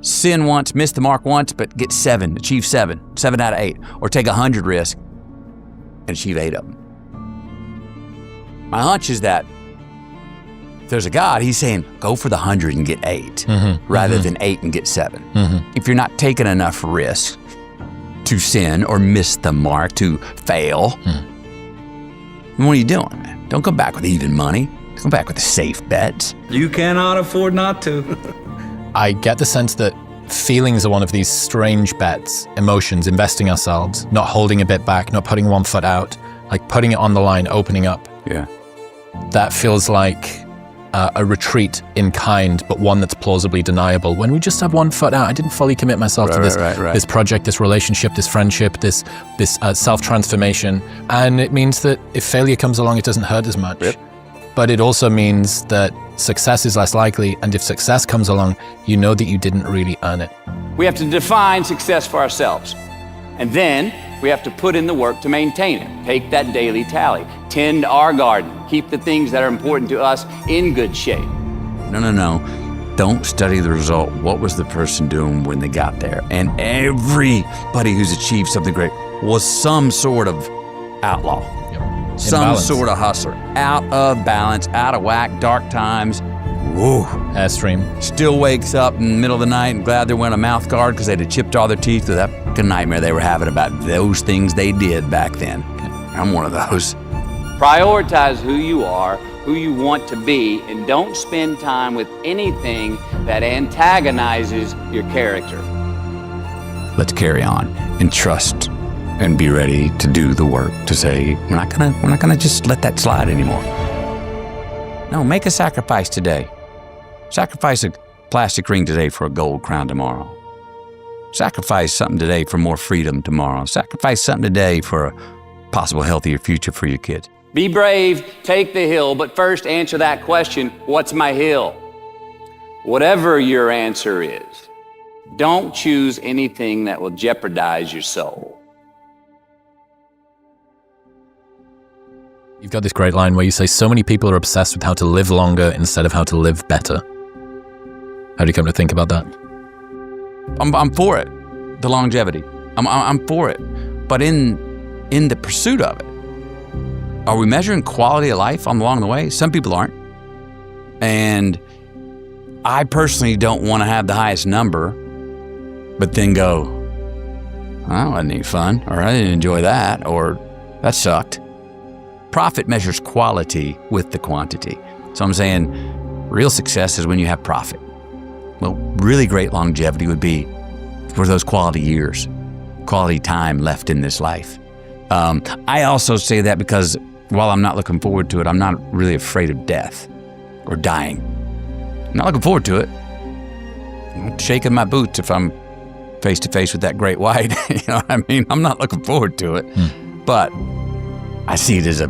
sin once, miss the mark once, but get 7, achieve 7 out of 8, or take 100 risks and achieve 8 of them. My hunch is that if there's a God, he's saying, go for the 100 and get 8, rather than 8 and get 7. If you're not taking enough risks to sin or miss the mark, to fail, then what are you doing, man? Don't come back with even money. Come back with the safe bets. You cannot afford not to. I get the sense that feelings are one of these strange bets, emotions, investing ourselves, not holding a bit back, not putting one foot out, like putting it on the line, opening up. Yeah. That feels like a retreat in kind, but one that's plausibly deniable. When we just have one foot out, I didn't fully commit myself to this project, this relationship, this friendship, this self-transformation. And it means that if failure comes along, it doesn't hurt as much. Yep. But it also means that success is less likely. And if success comes along, you know that you didn't really earn it. We have to define success for ourselves. And then we have to put in the work to maintain it. Take that daily tally. Tend our garden. Keep the things that are important to us in good shape. No. Don't study the result. What was the person doing when they got there? And everybody who's achieved something great was some sort of outlaw. Yep. Some sort of hustler. Out of balance, out of whack, dark times. Whoa. Airstream. Still wakes up in the middle of the night and glad they're wearing a mouth guard because they'd have chipped all their teeth with that fucking nightmare they were having about those things they did back then. I'm one of those. Prioritize who you are, who you want to be, and don't spend time with anything that antagonizes your character. Let's carry on and trust and be ready to do the work to say, we're not gonna just let that slide anymore. No, make a sacrifice today. Sacrifice a plastic ring today for a gold crown tomorrow. Sacrifice something today for more freedom tomorrow. Sacrifice something today for a possible healthier future for your kids. Be brave, take the hill, but first answer that question, what's my hill? Whatever your answer is, don't choose anything that will jeopardize your soul. You've got this great line where you say, so many people are obsessed with how to live longer instead of how to live better. How do you come to think about that? I'm for it, the longevity. I'm for it. But in the pursuit of it, are we measuring quality of life along the way? Some people aren't. And I personally don't want to have the highest number, but then go, oh, that wasn't any fun, or I didn't enjoy that, or that sucked. Profit measures quality with the quantity. So I'm saying real success is when you have profit. Well, really great longevity would be for those quality years, quality time left in this life. I also say that because while I'm not looking forward to it, I'm not really afraid of death or dying. I'm not looking forward to it. I'm shaking my boots if I'm face to face with that great white. You know what I mean? I'm not looking forward to it, but I see it as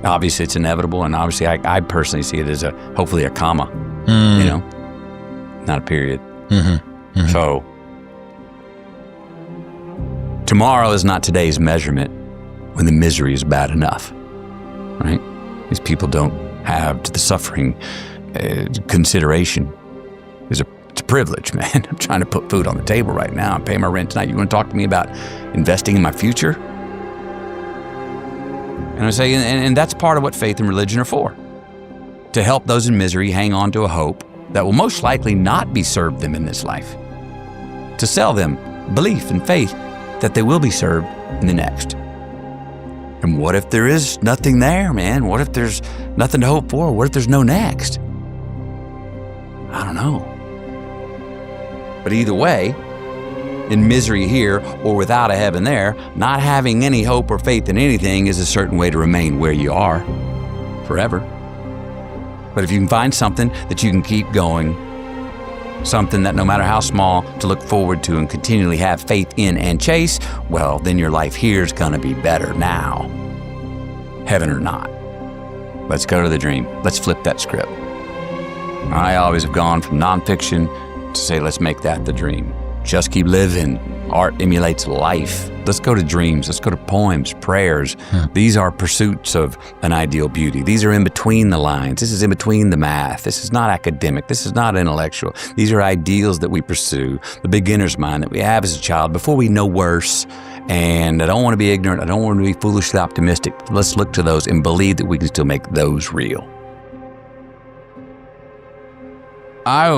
obviously it's inevitable, and obviously I personally see it as hopefully a comma, you know, not a period. So tomorrow is not today's measurement when the misery is bad enough, right? These people don't have to the suffering consideration. It's a privilege, man. I'm trying to put food on the table right now. I'm paying my rent tonight. You want to talk to me about investing in my future? And I say, and that's part of what faith and religion are for, to help those in misery hang on to a hope that will most likely not be served them in this life, to sell them belief and faith that they will be served in the next. And what if there is nothing there, man? What if there's nothing to hope for? What if there's no next? I don't know. But either way, in misery here or without a heaven there, not having any hope or faith in anything is a certain way to remain where you are forever. But if you can find something that you can keep going, something that no matter how small to look forward to and continually have faith in and chase, well, then your life here is gonna be better now, heaven or not. Let's go to the dream. Let's flip that script. I always have gone from nonfiction to say, let's make that the dream. just keep living. Art emulates life. Let's go to dreams. Let's go to poems, prayers. These are pursuits of an ideal beauty. These are in between the lines. This is in between the math. This is not academic. This is not intellectual. These are ideals that we pursue, the beginner's mind that we have as a child before we know worse. And I don't want to be ignorant. I don't want to be foolishly optimistic. Let's look to those and believe that we can still make those real. I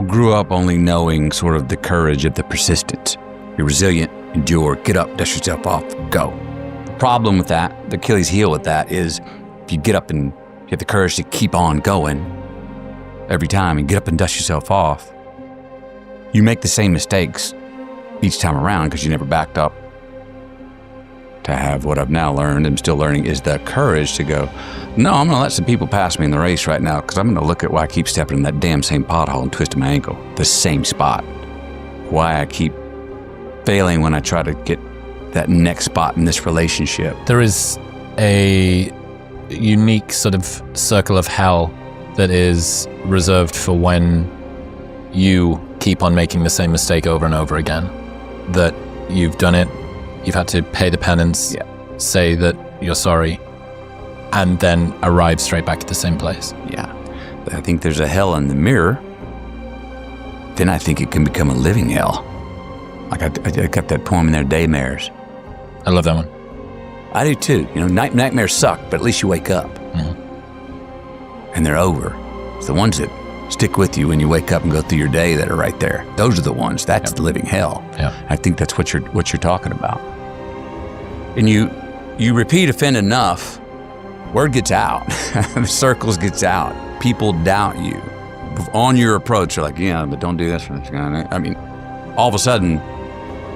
grew up only knowing sort of the courage of the persistence. You're resilient, endure, get up, dust yourself off, go. The problem with that, the Achilles heel with that is if you get up and you have the courage to keep on going every time and get up and dust yourself off, you make the same mistakes each time around because you never backed up. To have what I've now learned and still learning is the courage to go, no, I'm gonna let some people pass me in the race right now because I'm gonna look at why I keep stepping in that damn same pothole and twisting my ankle, the same spot. Why I keep failing when I try to get that next spot in this relationship. There is a unique sort of circle of hell that is reserved for when you keep on making the same mistake over and over again. That you've done it, you've had to pay the penance, say that you're sorry, and then arrive straight back at the same place. Yeah. I think there's a hell in the mirror. Then I think it can become a living hell. Like I got that poem in there, Daymares. I love that one. I do too. You know, nightmares suck, but at least you wake up. And they're over. It's the ones that stick with you when you wake up and go through your day that are right there. Those are the ones. That's the living hell. I think that's what you're talking about. And you repeat offend enough, word gets out. The circles gets out. People doubt you. On your approach, you're like, yeah, but don't do this for this guy. I mean, all of a sudden,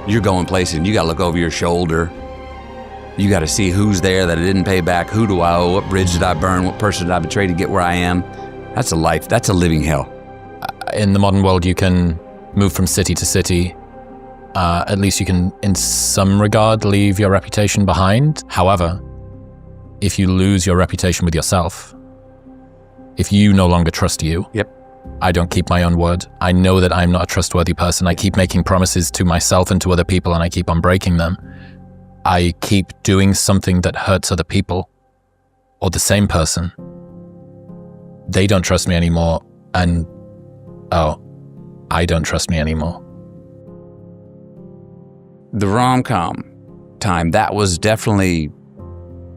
you're going places and you got to look over your shoulder. You got to see who's there that I didn't pay back. Who do I owe? What bridge did I burn? What person did I betray to get where I am? That's a life. That's a living hell. In the modern world, you can move from city to city. At least you can, in some regard, leave your reputation behind. However, if you lose your reputation with yourself, if you no longer trust you, I don't keep my own word. I know that I'm not a trustworthy person. I keep making promises to myself and to other people, and I keep on breaking them. I keep doing something that hurts other people, or the same person. They don't trust me anymore, and I don't trust me anymore. The rom-com time, that was definitely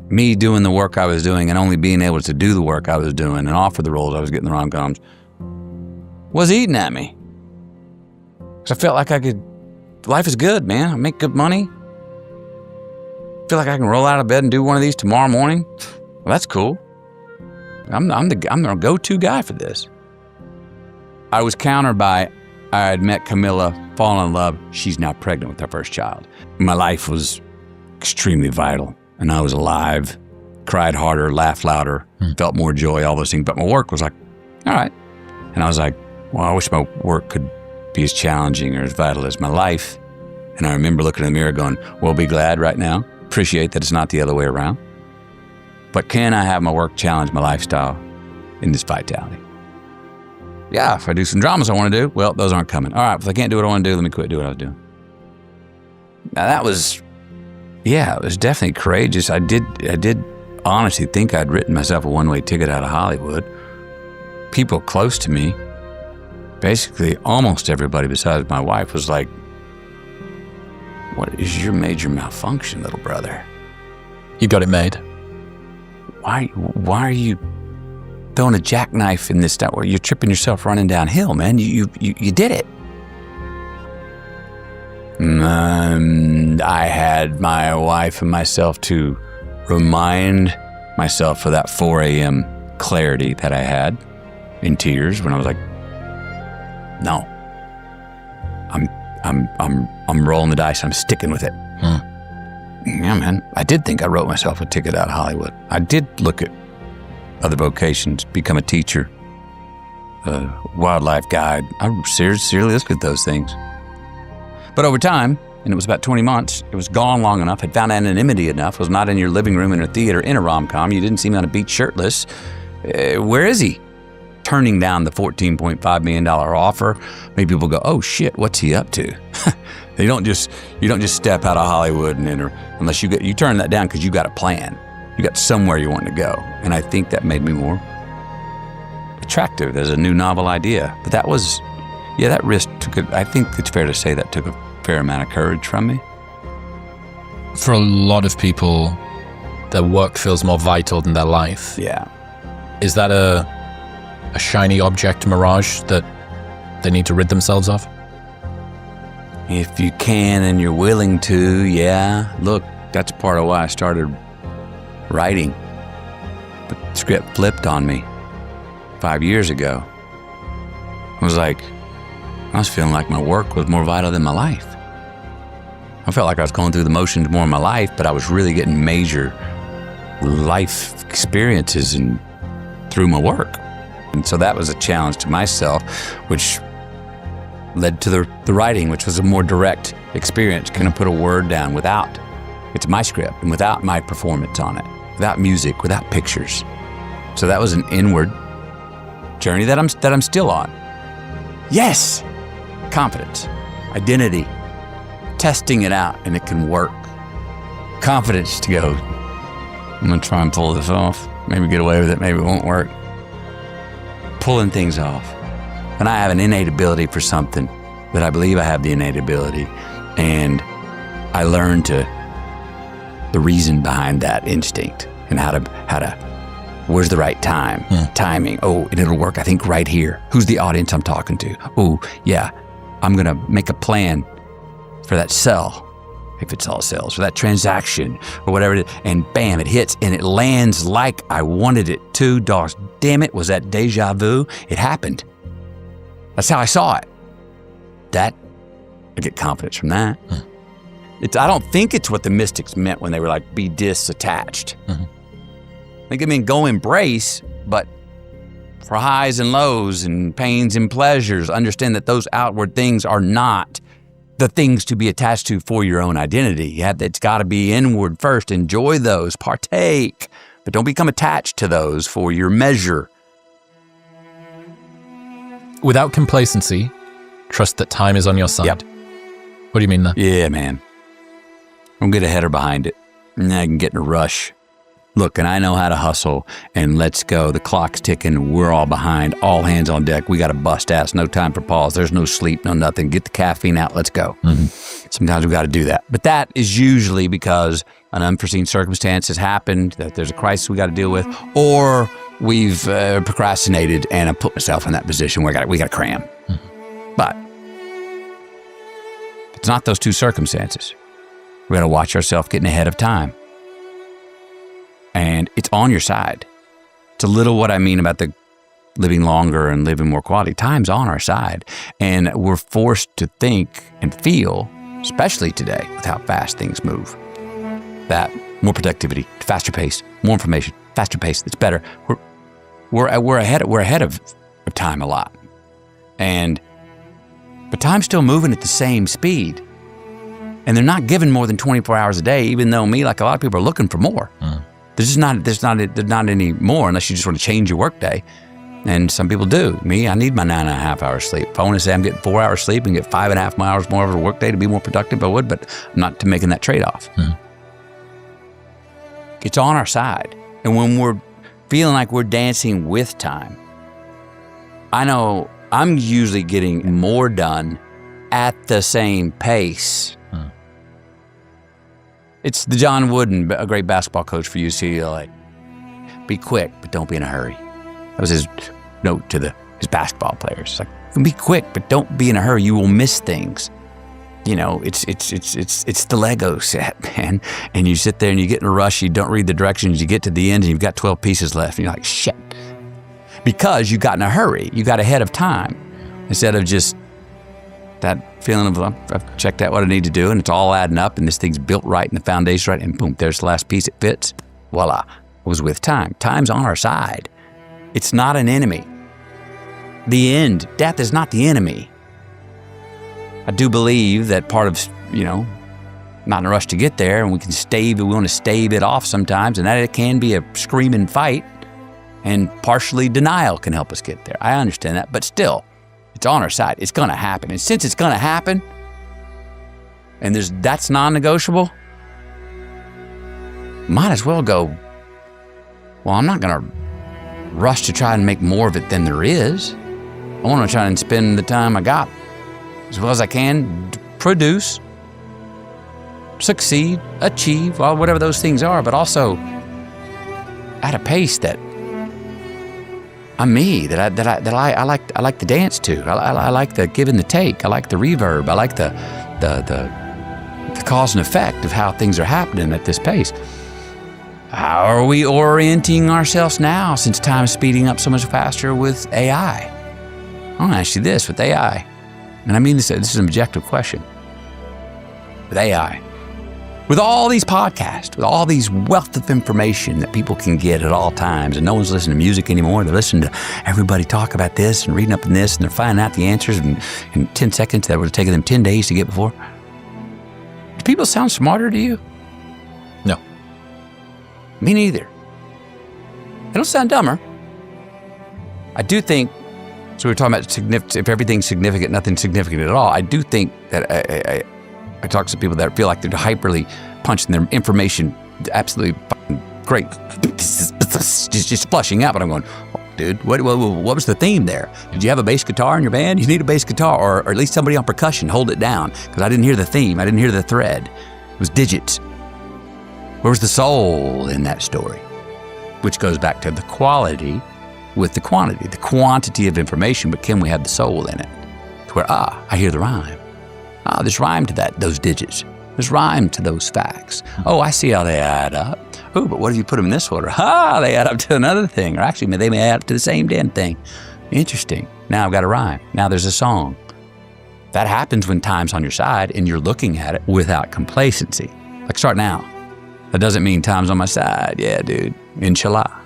me doing the work I was doing and only being able to do the work I was doing and offer the roles I was getting in the rom-coms was eating at me. Because I felt like life is good, man. I make good money. Feel like I can roll out of bed and do one of these tomorrow morning. Well, that's cool. I'm the go-to guy for this. I was countered by, I had met Camilla, fallen in love. She's now pregnant with her first child. My life was extremely vital, and I was alive, cried harder, laughed louder, felt more joy, all those things. But my work was like, all right. And I was like, well, I wish my work could be as challenging or as vital as my life. And I remember looking in the mirror going, well, be glad right now. Appreciate that it's not the other way around. But can I have my work challenge my lifestyle in this vitality? Yeah, if I do some dramas I want to do, well, those aren't coming. All right, if I can't do what I want to do, let me quit doing what I was doing. Now that was, it was definitely courageous. I did honestly think I'd written myself a one-way ticket out of Hollywood. People close to me, basically almost everybody besides my wife was like, what is your major malfunction, little brother? You got it made. Why are you throwing a jackknife in this stuff where you're tripping yourself running downhill, man? You did it. I had my wife and myself to remind myself of that 4 a.m. clarity that I had in tears when I was like, no, I'm rolling the dice. I'm sticking with it. Yeah, man. I did think I wrote myself a ticket out of Hollywood. I did look at other vocations, become a teacher, a wildlife guide. I seriously looked at those things. But over time, and it was about 20 months, it was gone long enough, had found anonymity enough, was not in your living room in a theater in a rom-com. You didn't see me on a beach shirtless. Where is he? turning down the $14.5 million offer made people go, oh shit, what's he up to? You don't just step out of Hollywood and enter unless you turn that down because you got a plan. You got somewhere you want to go. And I think that made me more attractive as a new novel idea. But that risk I think it's fair to say that took a fair amount of courage from me. For a lot of people, their work feels more vital than their life. Yeah. Is that a shiny object mirage that they need to rid themselves of? If you can and you're willing to, yeah. Look, that's part of why I started writing. But the script flipped on me 5 years ago. I was feeling like my work was more vital than my life. I felt like I was going through the motions more in my life, but I was really getting major life experiences through my work. And so that was a challenge to myself, which led to the writing, which was a more direct experience. Can I put a word down without, it's my script, and without my performance on it, without music, without pictures. So that was an inward journey that I'm still on. Yes, confidence, identity, testing it out, and it can work. Confidence to go, I'm gonna try and pull this off. Maybe get away with it, maybe it won't work. Pulling things off. And I have an innate ability for something that I believe I have the innate ability. And I learned the reason behind that instinct and how to where's the right time, timing. Oh, and it'll work, I think, right here. Who's the audience I'm talking to? Oh, yeah, I'm gonna make a plan for that sell, if it's all sales, or that transaction, or whatever it is, and bam, it hits, and it lands like I wanted it to. Dogs, damn it, was that deja vu? It happened. That's how I saw it. I get confidence from that. I don't think it's what the mystics meant when they were like, be disattached. They give me go embrace, but for highs and lows and pains and pleasures, understand that those outward things are not the things to be attached to for your own identity. It's got to be inward first. Enjoy those, partake, but don't become attached to those for your measure. Without complacency, trust that time is on your side. Yep. What do you mean there? Yeah, man. Don't get ahead or behind it. And I can get in a rush. Look, and I know how to hustle, and let's go. The clock's ticking. We're all behind. All hands on deck. We got to bust ass. No time for pause. There's no sleep, no nothing. Get the caffeine out. Let's go. Sometimes we got to do that. But that is usually because an unforeseen circumstance has happened, that there's a crisis we got to deal with, or we've procrastinated and I put myself in that position where we got to cram. But it's not those two circumstances. We got to watch ourselves getting ahead of time. And it's on your side. It's a little what I mean about the living longer and living more quality. Time's on our side. And we're forced to think and feel, especially today, with how fast things move, that more productivity, faster pace, more information, faster pace, it's better. We're ahead of time a lot. But time's still moving at the same speed. And they're not given more than 24 hours a day, even though me, like a lot of people, are looking for more. There's not any more unless you just want to change your workday. And some people do. Me, I need my 9.5 hours sleep. If I want to say I'm getting 4 hours sleep and get 5.5 hours more of a workday to be more productive, I would, but I'm not making that trade-off. It's on our side. And when we're feeling like we're dancing with time, I know I'm usually getting more done at the same pace. It's the John Wooden, a great basketball coach for UCLA. Be quick, but don't be in a hurry. That was his note to his basketball players. Like, be quick, but don't be in a hurry. You will miss things. You know, it's the Lego set, man. And you sit there and you get in a rush. You don't read the directions. You get to the end and you've got 12 pieces left. And you're like, shit. Because you got in a hurry. You got ahead of time. Instead of just that feeling of, I've checked out what I need to do and it's all adding up and this thing's built right and the foundation's right and boom, there's the last piece, it fits. Voila. It was with time. Time's on our side. It's not an enemy. The end. Death is not the enemy. I do believe that part of, not in a rush to get there and we want to stave it off sometimes and that it can be a screaming fight. And partially denial can help us get there. I understand that, but still, it's on our side. It's going to happen. And since it's going to happen, and that's non-negotiable, might as well go, well, I'm not going to rush to try and make more of it than there is. I want to try and spend the time I got as well as I can, produce, succeed, achieve, well, whatever those things are, but also at a pace that I'm me, that I like to dance to. I like the give and the take. I like the reverb. I like the cause and effect of how things are happening at this pace. How are we orienting ourselves now since time is speeding up so much faster with AI? I want to ask you this with AI, and I mean this is an objective question. With AI, with all these podcasts, with all these wealth of information that people can get at all times, and no one's listening to music anymore, they're listening to everybody talk about this and reading up on this, and they're finding out the answers in 10 seconds that would have taken them 10 days to get before. Do people sound smarter to you? No. Me neither. They don't sound dumber. I do think, so we were talking about if everything's significant, nothing's significant at all. I do think that I talk to people that feel like they're hyperly punching their information absolutely great, just flushing out. But I'm going, oh, dude, what was the theme there? Did you have a bass guitar in your band? You need a bass guitar, or at least somebody on percussion. Hold it down, because I didn't hear the theme. I didn't hear the thread. It was digits. Where was the soul in that story? Which goes back to the quality with the quantity, the quantity of information, but can we have the soul in it? To where, I hear the rhyme. There's rhyme to those digits. There's rhyme to those facts. Oh, I see how they add up. Oh, but what if you put them in this order? They add up to another thing. Or actually, they may add up to the same damn thing. Interesting. Now I've got a rhyme. Now there's a song. That happens when time's on your side and you're looking at it without complacency. Like, start now. That doesn't mean time's on my side. Yeah, dude. Inshallah.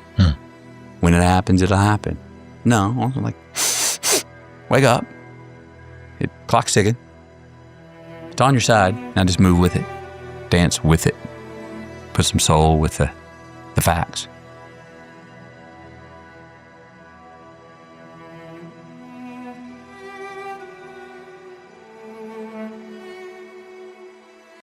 When it happens, it'll happen. No, I'm like, wake up. Clock's ticking. It's on your side. Now just move with it. Dance with it. Put some soul with the facts.